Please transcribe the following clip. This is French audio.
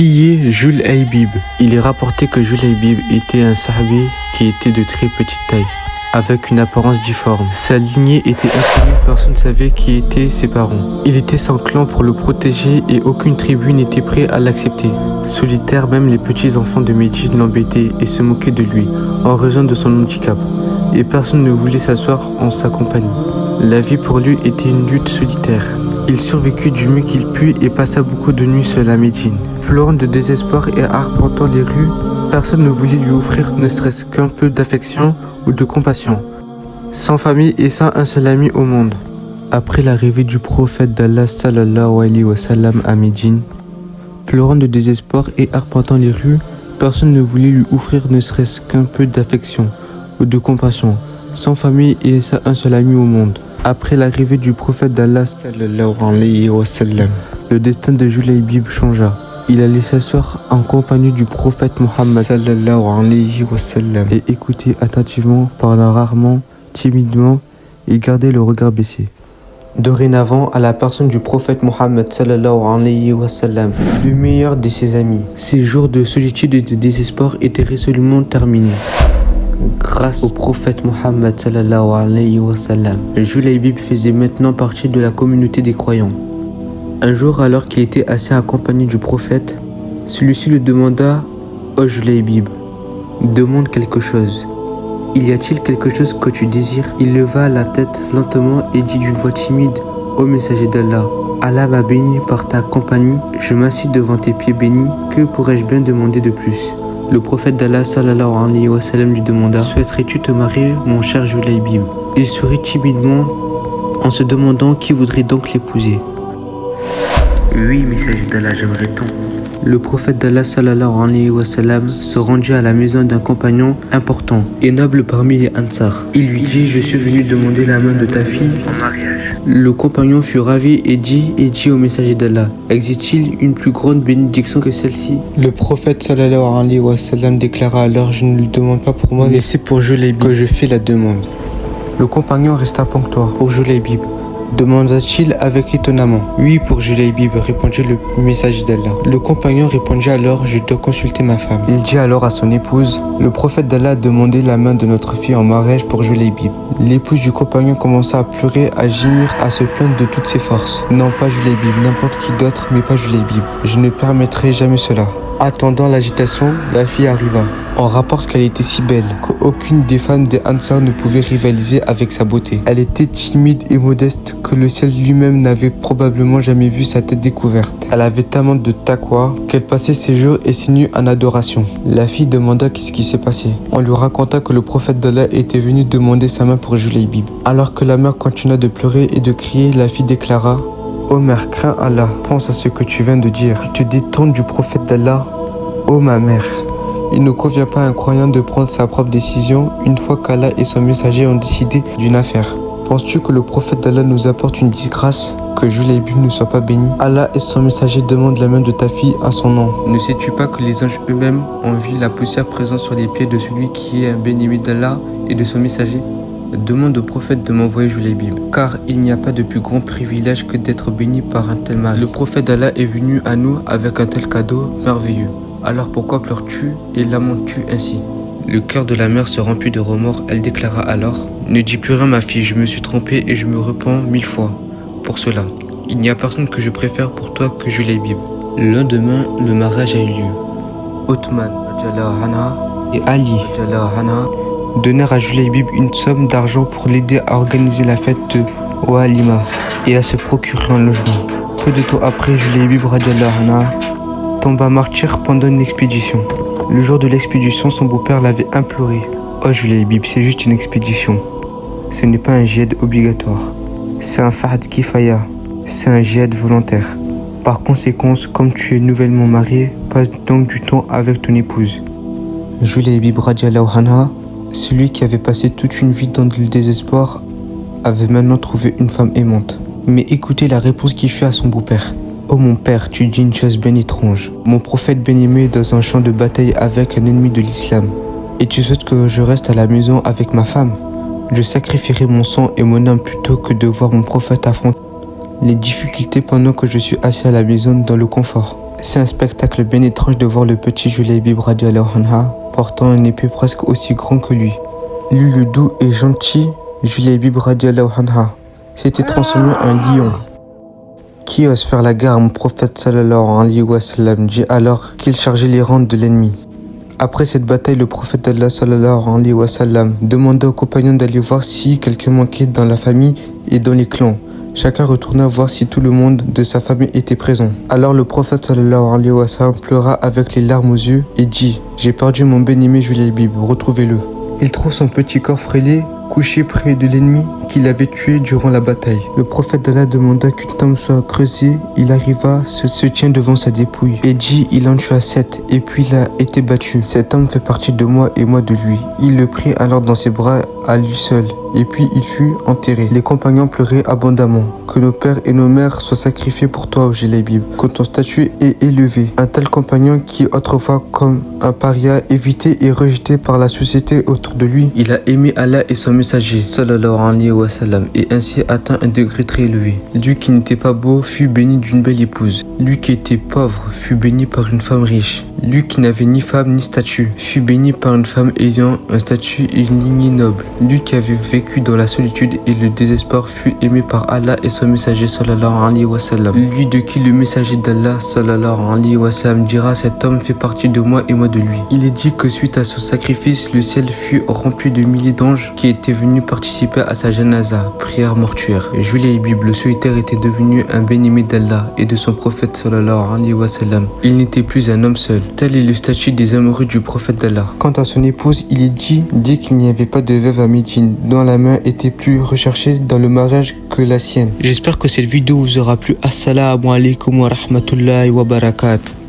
Qui est Jul Aybib? Il est rapporté que Jul Aybib était un sahabi qui était de très petite taille, avec une apparence difforme. Sa lignée était inconnue, personne ne savait qui étaient ses parents. Il était sans clan pour le protéger et aucune tribu n'était prête à l'accepter. Solitaire, même les petits enfants de Médine l'embêtaient et se moquaient de lui, en raison de son handicap. Et personne ne voulait s'asseoir en sa compagnie. La vie pour lui était une lutte solitaire. Il survécut du mieux qu'il put et passa beaucoup de nuits seul à Médine. Pleurant de désespoir et arpentant les rues, personne ne voulait lui offrir ne serait-ce qu'un peu d'affection ou de compassion. Sans famille et sans un seul ami au monde. Après l'arrivée du prophète d'Allah sallallahu alayhi wa sallam à Médine, pleurant de désespoir et arpentant les rues, personne ne voulait lui offrir ne serait-ce qu'un peu d'affection ou de compassion. Sans famille et sans un seul ami au monde. Après l'arrivée du prophète d'Allah sallallahu alayhi wa sallam, le destin de Jul Aybib changea. Il allait s'asseoir en compagnie du prophète Mohammed sallallahu alayhi wa sallam et écouter attentivement, parlant rarement, timidement et garder le regard baissé. Dorénavant, à la personne du prophète Mohammed sallallahu alayhi wa sallam, le meilleur de ses amis, ses jours de solitude et de désespoir étaient résolument terminés. Grâce au prophète Mohammed sallallahu alayhi wa sallam, Jul Aybib faisait maintenant partie de la communauté des croyants. Un jour, alors qu'il était assis accompagné du prophète, celui-ci le demanda: « Oh Jul Aybib, demande quelque chose. Y a-t-il quelque chose que tu désires ?» Il leva la tête lentement et dit d'une voix timide: « Ô messager d'Allah, Allah m'a béni par ta compagnie, je m'assis devant tes pieds bénis, que pourrais-je bien demander de plus ?» Le prophète d'Allah sallallahu alayhi wa sallam lui demanda: « Souhaiterais-tu te marier, mon cher Jul Aybib ?» Il sourit timidement en se demandant qui voudrait donc l'épouser. « Oui, messager d'Allah, j'aimerais tant. » Le prophète d'Allah sallallahu alayhi wa sallam se rendit à la maison d'un compagnon important et noble parmi les Ansar. Il lui dit: « Je suis venu demander la main de ta fille en mariage. » Le compagnon fut ravi et dit au messager d'Allah: « Existe-t-il une plus grande bénédiction que celle-ci ?» Le prophète sallallahu alayhi wa sallam déclara alors: « Je ne le demande pas pour moi, mais c'est pour Jul Aybib que je fais la demande. » Le compagnon resta ponctuel. « Pour Jul Aybib ?» demanda-t-il avec étonnement. « Oui, pour Jul Aybib, répondit le messager d'Allah. » Le compagnon répondit alors: « Je dois consulter ma femme. » Il dit alors à son épouse: « Le prophète d'Allah a demandé la main de notre fille en mariage pour Jul Aybib. » L'épouse du compagnon commença à pleurer, à gémir, à se plaindre de toutes ses forces. « Non, pas Jul Aybib, n'importe qui d'autre, mais pas Jul Aybib. Je ne permettrai jamais cela. » Attendant l'agitation, la fille arriva. On rapporte qu'elle était si belle qu'aucune des femmes des Ansar ne pouvait rivaliser avec sa beauté. Elle était timide et modeste que le ciel lui-même n'avait probablement jamais vu sa tête découverte. Elle avait tellement de taqwa qu'elle passait ses jours et ses nuits en adoration. La fille demanda qu'est-ce qui s'est passé. On lui raconta que le prophète d'Allah était venu demander sa main pour Jul Aybib. Alors que la mère continua de pleurer et de crier, la fille déclara: « Ô mère, crains Allah, pense à ce que tu viens de dire. Tu te détournes du prophète d'Allah. Ô ma mère, il ne convient pas à un croyant de prendre sa propre décision une fois qu'Allah et son messager ont décidé d'une affaire. Penses-tu que le prophète d'Allah nous apporte une disgrâce, que Jul Aybib ne soit pas béni? Allah et son messager demandent la main de ta fille à son nom. Ne sais-tu pas que les anges eux-mêmes envient la poussière présente sur les pieds de celui qui est un béni d'Allah et de son messager? Demande au prophète de m'envoyer Jul Aybib, car il n'y a pas de plus grand privilège que d'être béni par un tel mari. Le prophète d'Allah est venu à nous avec un tel cadeau merveilleux. Alors pourquoi pleures-tu et lamentes-tu ainsi ?» Le cœur de la mère se remplit de remords. Elle déclara alors: « Ne dis plus rien ma fille, je me suis trompée et je me repens 1000 fois pour cela. Il n'y a personne que je préfère pour toi que Jul Aybib. » Le lendemain, le mariage a eu lieu. Othman et Ali donnèrent à Jul Aybib une somme d'argent pour l'aider à organiser la fête de Walima et à se procurer un logement. Peu de temps après, Jul Aybib tomba martyr pendant une expédition. Le jour de l'expédition, son beau-père l'avait imploré: « Oh Jul Aybib, c'est juste une expédition. Ce n'est pas un djihad obligatoire. C'est un fard kifaya. C'est un djihad volontaire. Par conséquent, comme tu es nouvellement marié, passe donc du temps avec ton épouse. » Jul Aybib radiallahu anha, celui qui avait passé toute une vie dans le désespoir, avait maintenant trouvé une femme aimante. Mais écoutez la réponse qu'il fit à son beau-père. « Oh mon père, tu dis une chose bien étrange. Mon prophète bien-aimé est dans un champ de bataille avec un ennemi de l'islam. Et tu souhaites que je reste à la maison avec ma femme? Je sacrifierai mon sang et mon âme plutôt que de voir mon prophète affronter les difficultés pendant que je suis assis à la maison dans le confort. » C'est un spectacle bien étrange de voir le petit Julaybib radiallahu anha portant un épée presque aussi grand que lui. Lui, le doux et gentil Julaybib radiallahu anha s'était transformé en lion. Qui ose faire la guerre à mon prophète sallallahu alayhi wa sallam, dit alors qu'il chargeait les rangs de l'ennemi. Après cette bataille, le prophète d'Allah sallallahu alayhi wa sallam demanda aux compagnons d'aller voir si quelqu'un manquait dans la famille et dans les clans. Chacun retourna voir si tout le monde de sa famille était présent. Alors le prophète sallallahu alayhi wa sallam pleura avec les larmes aux yeux et dit « J'ai perdu mon bien-aimé Julaybib, retrouvez-le ». Il trouve son petit corps frêlé, couché près de l'ennemi qu'il avait tué durant la bataille. Le prophète d'Allah demanda qu'une tombe soit creusée. Il arriva, se tient devant sa dépouille et dit il en tua 7 et puis il a été battu. Cet homme fait partie de moi et moi de lui. Il le prit alors dans ses bras à lui seul et puis il fut enterré. Les compagnons pleuraient abondamment. Que nos pères et nos mères soient sacrifiés pour toi, ô Julaybib, que ton statut est élevé. Un tel compagnon qui autrefois comme un paria, évité et rejeté par la société autour de lui, il a aimé Allah et son messager sallallahu alayhi wa sallam et ainsi atteint un degré très élevé. Lui qui n'était pas beau fut béni d'une belle épouse. Lui qui était pauvre fut béni par une femme riche. Lui qui n'avait ni femme ni statut fut béni par une femme ayant un statut et une lignée noble. Lui qui avait vécu dans la solitude et le désespoir fut aimé par Allah et son messager sallallahu alayhi wa sallam. Lui de qui le messager d'Allah sallallahu alayhi wa sallam dira cet homme fait partie de moi et moi de lui. Il est dit que suite à son sacrifice, le ciel fut rempli de milliers d'anges qui étaient venus participer à sa janaza, prière mortuaire. Julaybib le solitaire était devenu un bien-aimé d'Allah et de son prophète sallallahu alayhi wa sallam. Il n'était plus un homme seul. Tel est le statut des amoureux du prophète d'Allah. Quant à son épouse, il est dit qu'il n'y avait pas de veuve à Médine, dont la main était plus recherchée dans le mariage que la sienne. J'espère que cette vidéo vous aura plu. Assalamu alaikum wa rahmatullahi wa barakatuh.